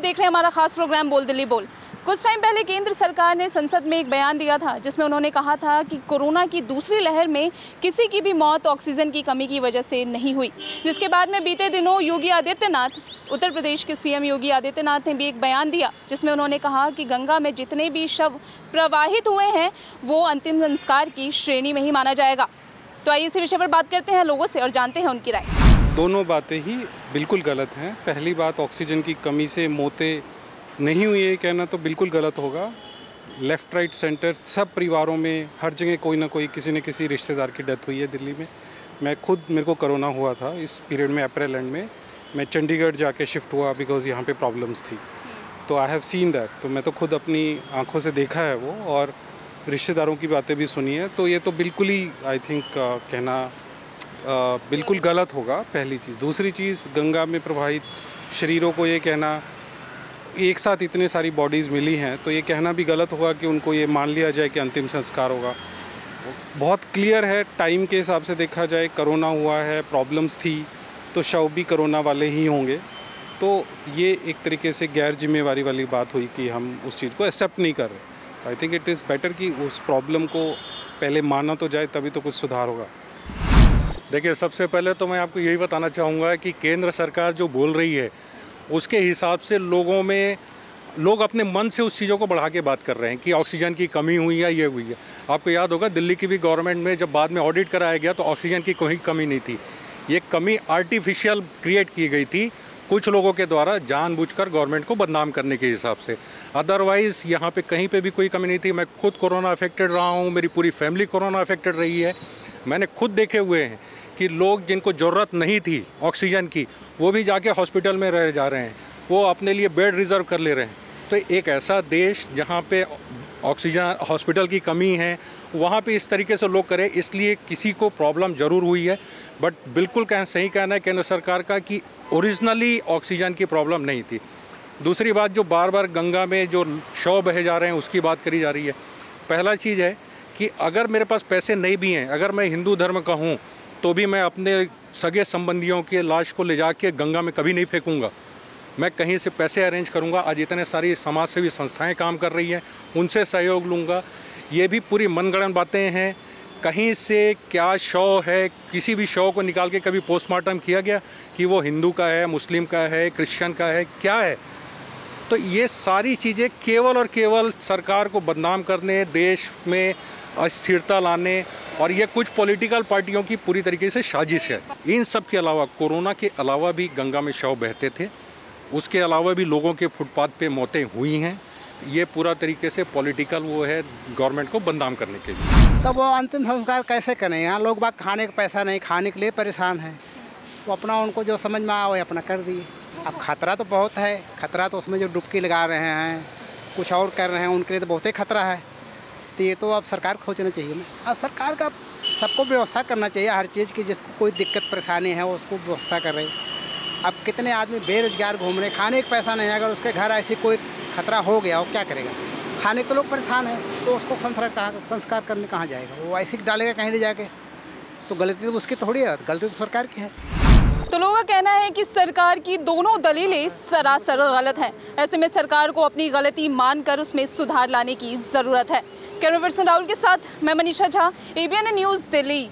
देख रहे हैं हमारा खास प्रोग्राम बोल दिल्ली बोल। कुछ टाइम पहले केंद्र सरकार ने संसद में एक बयान दिया था जिसमें उन्होंने कहा था कि कोरोना की दूसरी लहर में किसी की भी मौत ऑक्सीजन की कमी की वजह से नहीं हुई। जिसके बाद में बीते दिनों योगी आदित्यनाथ, उत्तर प्रदेश के सीएम योगी आदित्यनाथ ने भी एक बयान दिया जिसमें उन्होंने कहा कि गंगा में जितने भी शव प्रवाहित हुए हैं वो अंतिम संस्कार की श्रेणी में ही माना जाएगा। तो आइए इसी विषय पर बात करते हैं लोगों से और जानते हैं उनकी राय। दोनों बातें ही बिल्कुल गलत हैं। पहली बात, ऑक्सीजन की कमी से मौतें नहीं हुई है कहना तो बिल्कुल गलत होगा। लेफ़्ट राइट सेंटर सब परिवारों में हर जगह कोई ना कोई किसी न किसी रिश्तेदार की डेथ हुई है दिल्ली में। मेरे को कोरोना हुआ था इस पीरियड में, अप्रैल एंड में। मैं चंडीगढ़ जाके शिफ्ट हुआ बिकॉज़ यहाँ पे प्रॉब्लम्स थी। तो आई हैव सीन दैट, तो मैं तो खुद अपनी आंखों से देखा है वो, और रिश्तेदारों की बातें भी सुनी है। तो ये तो बिल्कुल ही आई थिंक कहना बिल्कुल गलत होगा, पहली चीज़। दूसरी चीज़, गंगा में प्रवाहित शरीरों को ये कहना, एक साथ इतने सारी बॉडीज़ मिली हैं तो ये कहना भी गलत होगा कि उनको ये मान लिया जाए कि अंतिम संस्कार होगा। बहुत क्लियर है, टाइम के हिसाब से देखा जाए, कोरोना हुआ है, प्रॉब्लम्स थी, तो शव भी कोरोना वाले ही होंगे। तो ये एक तरीके से गैर जिम्मेवारी वाली बात हुई कि हम उस चीज़ को एक्सेप्ट नहीं कर रहे। I think it is better कि उस प्रॉब्लम को पहले माना तो जाए, तभी तो कुछ सुधार होगा। देखिए, सबसे पहले तो मैं आपको यही बताना चाहूँगा कि केंद्र सरकार जो बोल रही है उसके हिसाब से लोग अपने मन से उस चीज़ों को बढ़ा के बात कर रहे हैं कि ऑक्सीजन की कमी हुई है, ये हुई है। आपको याद होगा दिल्ली की भी गवर्नमेंट में जब बाद में ऑडिट कराया गया तो ऑक्सीजन की कोई कमी नहीं थी। ये कमी आर्टिफिशियल क्रिएट की गई थी कुछ लोगों के द्वारा, जानबूझकर गवर्नमेंट को बदनाम करने के हिसाब से। अदरवाइज़ यहाँ पे कहीं पे भी कोई कमी नहीं थी। मैं खुद कोरोना अफेक्टेड रहा हूँ, मेरी पूरी फैमिली कोरोना अफेक्टेड रही है। मैंने खुद देखे हुए हैं कि लोग जिनको ज़रूरत नहीं थी ऑक्सीजन की, वो भी जाके हॉस्पिटल में रह जा रहे हैं, वो अपने लिए बेड रिज़र्व कर ले रहे हैं। तो एक ऐसा देश जहाँ पे ऑक्सीजन हॉस्पिटल की कमी है, वहाँ पे इस तरीके से लोग करें, इसलिए किसी को प्रॉब्लम ज़रूर हुई है। बट बिल्कुल सही कहना है केंद्र सरकार का कि ओरिजिनली ऑक्सीजन की प्रॉब्लम नहीं थी। दूसरी बात, जो बार बार गंगा में जो शव बहे जा रहे हैं उसकी बात करी जा रही है। पहला चीज़ है कि अगर मेरे पास पैसे नहीं भी हैं, अगर मैं हिंदू धर्म का हूँ, तो भी मैं अपने सगे संबंधियों के लाश को ले जाके गंगा में कभी नहीं फेंकूंगा। मैं कहीं से पैसे अरेंज करूंगा। आज इतने सारी समाज सेवी संस्थाएं काम कर रही हैं, उनसे सहयोग लूंगा। ये भी पूरी मनगढ़ंत बातें हैं। कहीं से क्या शव है, किसी भी शव को निकाल के कभी पोस्टमार्टम किया गया कि वो हिंदू का है, मुस्लिम का है, क्रिश्चियन का है, क्या है? तो ये सारी चीज़ें केवल और केवल सरकार को बदनाम करने, देश में अस्थिरता लाने, और ये कुछ पॉलिटिकल पार्टियों की पूरी तरीके से साजिश है। इन सब के अलावा, कोरोना के अलावा भी गंगा में शव बहते थे, उसके अलावा भी लोगों के फुटपाथ पे मौतें हुई हैं। ये पूरा तरीके से पॉलिटिकल वो है, गवर्नमेंट को बदनाम करने के लिए। तब वो अंतिम संस्कार कैसे करें? यहाँ लोग बाग खाने का पैसा नहीं, खाने के लिए परेशान हैं। वो अपना उनको जो समझ में आया वो अपना कर दिए। अब खतरा तो बहुत है, खतरा तो उसमें जो डुबकी लगा रहे हैं, कुछ और कर रहे हैं, उनके लिए तो बहुत ही खतरा है। तो ये तो अब सरकार को सोचना चाहिए ना। और सरकार का सबको व्यवस्था करना चाहिए हर चीज़ की, जिसको कोई दिक्कत परेशानी है उसको व्यवस्था कर रही। अब कितने आदमी बेरोजगार घूम रहे, खाने का पैसा नहीं है, अगर उसके घर ऐसी कोई खतरा हो गया वो क्या करेगा? खाने के लोग परेशान हैं, तो उसको संस्कार करने कहाँ जाएगा? वो ऐसे डालेगा कहीं ले जाके, तो गलती तो उसकी थोड़ी है, गलती तो सरकार की है। तो लोगों का कहना है कि सरकार की दोनों दलीलें सरासर गलत हैं। ऐसे में सरकार को अपनी गलती मानकर उसमें सुधार लाने की ज़रूरत है। कैमरा पर्सन राहुल के साथ मैं मनीषा झा, ABN न्यूज़ दिल्ली।